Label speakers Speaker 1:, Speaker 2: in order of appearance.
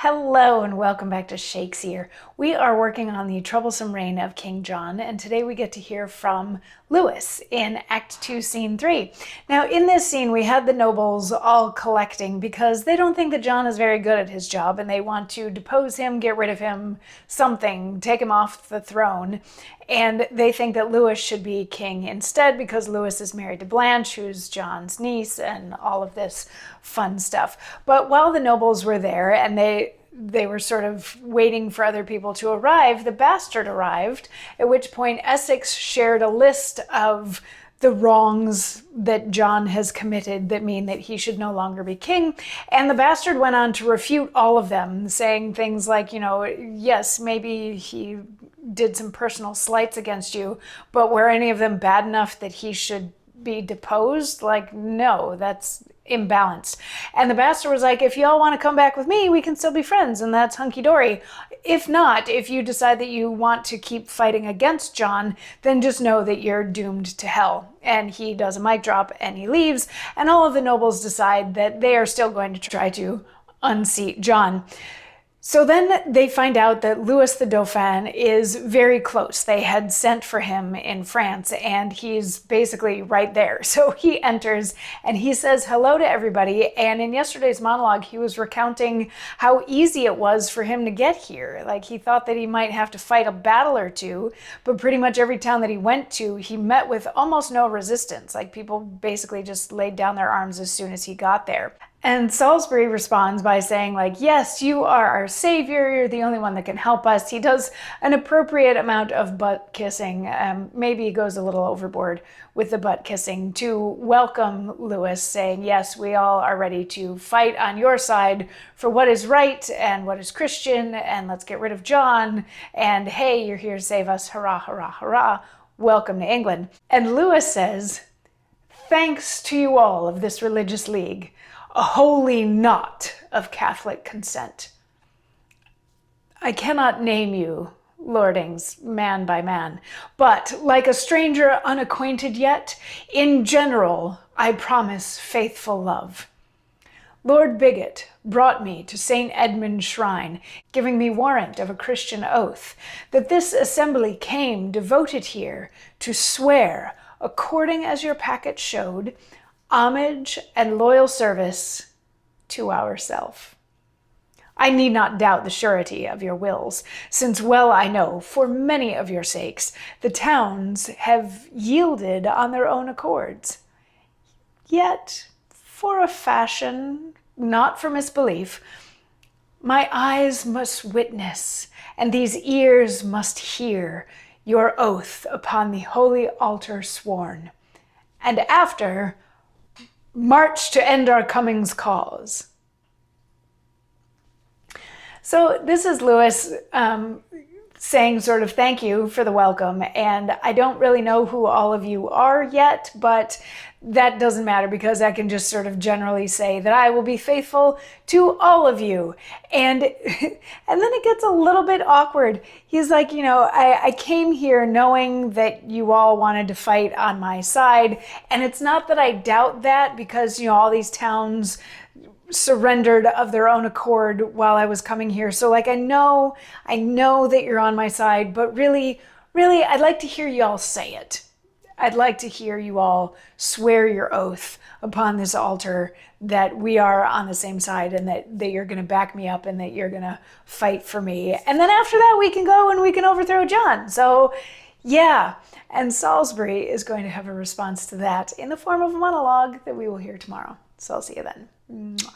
Speaker 1: Hello and welcome back to Shakesyear. We are working on the troublesome reign of King John, and today we get to hear from Lewis in Act 2, Scene 3. Now, in this scene, we had the nobles all collecting because they don't think that John is very good at his job, and they want to depose him, get rid of him, something, take him off the throne. And they think that Lewis should be king instead because Lewis is married to Blanche, who's John's niece, and all of this fun stuff. But while the nobles were there and they were sort of waiting for other people to arrive, the bastard arrived, at which point Essex shared a list of the wrongs that John has committed that mean that he should no longer be king. And the bastard went on to refute all of them, saying things like, yes, maybe he did some personal slights against you, but were any of them bad enough that he should be deposed? Like, no, that's imbalanced. And the bastard was like, if y'all want to come back with me, we can still be friends, and that's hunky-dory. If not, if you decide that you want to keep fighting against John, then just know that you're doomed to hell. And he does a mic drop and he leaves, and all of the nobles decide that they are still going to try to unseat John. So then they find out that Louis the Dauphin is very close. They had sent for him in France, and he's basically right there. So he enters and he says hello to everybody. And in yesterday's monologue, he was recounting how easy it was for him to get here. Like, he thought that he might have to fight a battle or two, but pretty much every town that he went to, he met with almost no resistance. Like, people basically just laid down their arms as soon as he got there. And Salisbury responds by saying, like, yes, you are our savior. You're the only one that can help us. He does an appropriate amount of butt kissing. Maybe he goes a little overboard with the butt kissing to welcome Lewis, saying, yes, we all are ready to fight on your side for what is right and what is Christian. And let's get rid of John. And hey, you're here to save us. Hurrah, hurrah, hurrah. Welcome to England. And Lewis says, thanks to you all of this religious league, a holy knot of Catholic consent. I cannot name you, lordings, man by man, but like a stranger unacquainted yet, in general, I promise faithful love. Lord Bigot brought me to St. Edmund's shrine, giving me warrant of a Christian oath, that this assembly came devoted here to swear, according as your packet showed, homage and loyal service to ourself. I need not doubt the surety of your wills, since well I know, for many of your sakes, the towns have yielded on their own accords. Yet, for a fashion, not for misbelief, my eyes must witness, and these ears must hear your oath upon the holy altar sworn, and after march to end our coming's cause. So this is Lewis saying sort of thank you for the welcome. And I don't really know who all of you are yet, but that doesn't matter because I can just sort of generally say that I will be faithful to all of you. And then it gets a little bit awkward. He's like, I came here knowing that you all wanted to fight on my side. And it's not that I doubt that because, all these towns surrendered of their own accord while I was coming here. So like, I know that you're on my side, but really, I'd like to hear you all say it. I'd like to hear you all swear your oath upon this altar that we are on the same side and that you're going to back me up and that you're going to fight for me. And then after that, we can go and we can overthrow John. So yeah. And Salisbury is going to have a response to that in the form of a monologue that we will hear tomorrow. So I'll see you then. Mwah.